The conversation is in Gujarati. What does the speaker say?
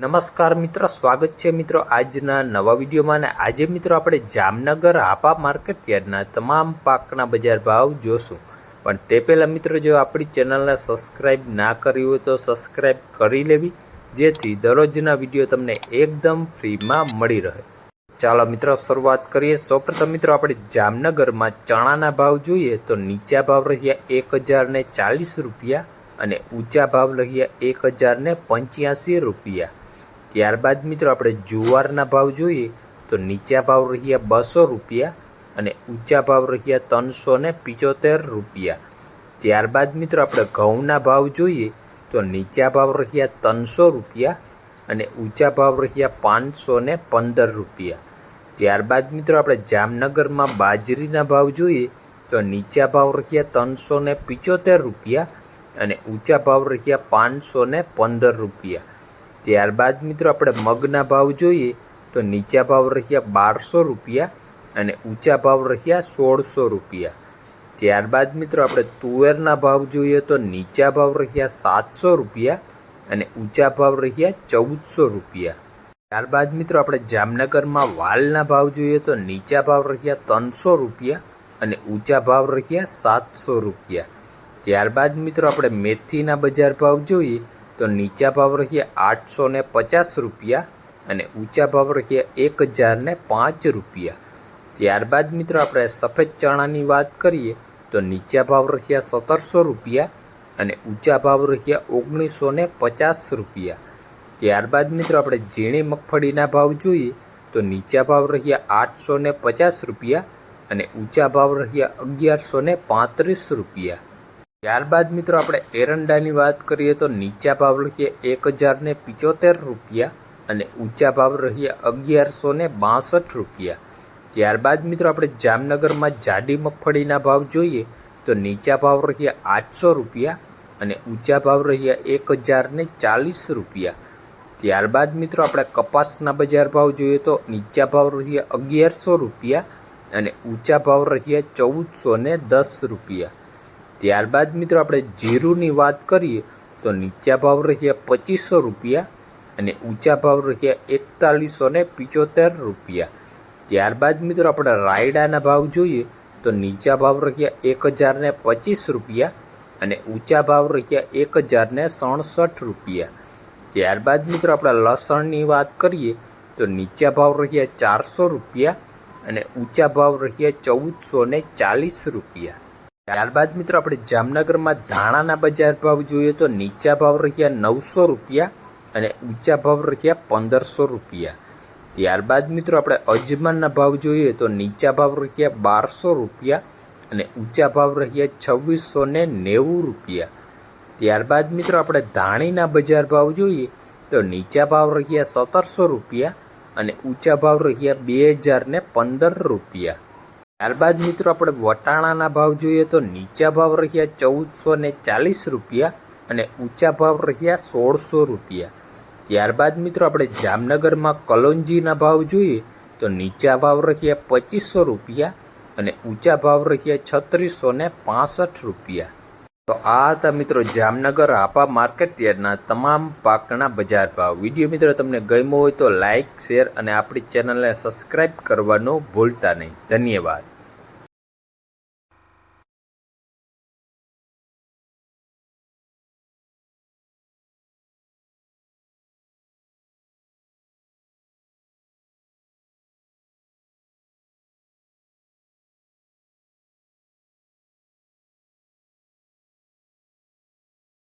નમસ્કાર મિત્રો, સ્વાગત છે મિત્રો આજના નવા વિડીયોમાં. અને આજે મિત્રો આપણે જામનગર હાપા માર્કેટ યાર્ડના તમામ પાકના બજાર ભાવ જોશું. પણ તે પહેલાં મિત્રો, જો આપણી ચેનલને સબસ્ક્રાઈબ ના કરી હોય તો સબસ્ક્રાઈબ કરી લેવી, જેથી દરરોજના વિડીયો તમને એકદમ ફ્રીમાં મળી રહે. ચાલો મિત્રો શરૂઆત કરીએ. સૌપ્રથમ મિત્રો આપણે જામનગરમાં ચણાના ભાવ જોઈએ તો નીચા ભાવ રહ્યા 1040 રૂપિયા અને ઊંચા ભાવ રહ્યા 1085 રૂપિયા. ત્યારબાદ મિત્રો આપણે જુવારના ભાવ જોઈએ તો નીચા ભાવ રહ્યા 200 રૂપિયા અને ઊંચા ભાવ રહ્યા 375 રૂપિયા. ત્યારબાદ મિત્રો આપણે ઘઉંના ભાવ જોઈએ તો નીચા ભાવ રહ્યા 300 રૂપિયા અને ઊંચા ભાવ રહ્યા 515 રૂપિયા. ત્યારબાદ મિત્રો આપણે જામનગરમાં બાજરીના ભાવ જોઈએ તો નીચા ભાવ રહ્યા 375 રૂપિયા અને ઊંચા ભાવ રહ્યા 515 રૂપિયા. ત્યારબાદ મિત્રો આપણે મગના ભાવ જોઈએ તો નીચા ભાવ રહ્યા 1200 રૂપિયા અને ઊંચા ભાવ રહ્યા 1600 રૂપિયા. ત્યારબાદ મિત્રો આપણે તુવેરના ભાવ જોઈએ તો નીચા ભાવ રહ્યા 700 રૂપિયા અને ઊંચા ભાવ રહ્યા 1400 રૂપિયા. ત્યારબાદ મિત્રો આપણે જામનગરમાં વાલના ભાવ જોઈએ તો નીચા ભાવ રહ્યા 300 રૂપિયા અને ઊંચા ભાવ રહ્યા 700 રૂપિયા. ત્યારબાદ મિત્રો આપણે મેથીના બજાર ભાવ જોઈએ તો નીચા ભાવ રહ્યા 850 રૂપિયા અને ઊંચા ભાવ રહ્યા 1005 રૂપિયા. ત્યારબાદ મિત્રો આપણે સફેદ ચણાની વાત કરીએ તો નીચા ભાવ રહ્યા 1700 રૂપિયા અને ઊંચા ભાવ રહ્યા 1950 રૂપિયા. ત્યારબાદ મિત્રો આપણે ઝીણી મગફળીના ભાવ જોઈએ તો નીચા ભાવ રહ્યા 850 રૂપિયા અને ઊંચા ભાવ રહ્યા 1135 રૂપિયા. ત્યારબાદ મિત્રો આપણે એરંડાની વાત કરીએ તો નીચા ભાવ રહ્યા 1075 રૂપિયા અને ઊંચા ભાવ રહ્યા 1162 રૂપિયા. ત્યારબાદ મિત્રો આપણે જામનગરમાં જાડી મગફળીના ભાવ જોઈએ તો નીચા ભાવ રહ્યા 800 રૂપિયા અને ઊંચા ભાવ રહ્યા 1040 રૂપિયા. ત્યારબાદ મિત્રો આપણે કપાસના બજાર ભાવ જોઈએ તો નીચા ભાવ રહ્યા 1100 રૂપિયા અને ઊંચા ભાવ રહ્યા 1410 રૂપિયા. ત્યારબાદ મિત્રો આપણે જીરુની વાત કરીએ તો નીચા ભાવ રહ્યા 2500 રૂપિયા અને ઊંચા ભાવ રહ્યા 4175 રૂપિયા. ત્યારબાદ મિત્રો આપણે રાયડાના ભાવ જોઈએ તો નીચા ભાવ રહ્યા 1025 રૂપિયા અને ઊંચા ભાવ રહ્યા 1067 રૂપિયા. ત્યારબાદ મિત્રો આપણે લસણની વાત કરીએ તો નીચા ભાવ રહ્યા 400 રૂપિયા અને ઊંચા ભાવ રહ્યા 1440 રૂપિયા. ત્યારબાદ મિત્રો આપણે જામનગરમાં ધાણાના બજાર ભાવ જોઈએ તો નીચા ભાવ રહ્યા 900 રૂપિયા અને ઊંચા ભાવ રહ્યા 1500 રૂપિયા. ત્યારબાદ મિત્રો આપણે અજમાના ભાવ જોઈએ તો નીચા ભાવ રહ્યા 1200 રૂપિયા અને ઊંચા ભાવ રહ્યા 2690 રૂપિયા. ત્યારબાદ મિત્રો આપણે ધાણીના બજાર ભાવ જોઈએ તો નીચા ભાવ રહ્યા 1700 રૂપિયા અને ઊંચા ભાવ રહ્યા 2015 રૂપિયા. ત્યારબાદ મિત્રો આપણે વટાણાના ભાવ જોઈએ તો નીચા ભાવ રહ્યા 1440 રૂપિયા અને ઊંચા ભાવ રહ્યા 1600 રૂપિયા. ત્યારબાદ મિત્રો આપણે જામનગરમાં કલોંજીના ભાવ જોઈએ તો નીચા ભાવ રહ્યા 2500 રૂપિયા અને ઊંચા ભાવ રહ્યા 3665 રૂપિયા. તો આ હતા મિત્રો જામનગર હાપા માર્કેટ યાર્ડના તમામ પાકના બજાર ભાવ. વિડીયો મિત્રો તમને ગમ્યો હોય તો લાઇક, શેર અને આપણી ચેનલને સબસ્ક્રાઈબ કરવાનું ભૂલતા નહીં. ધન્યવાદ.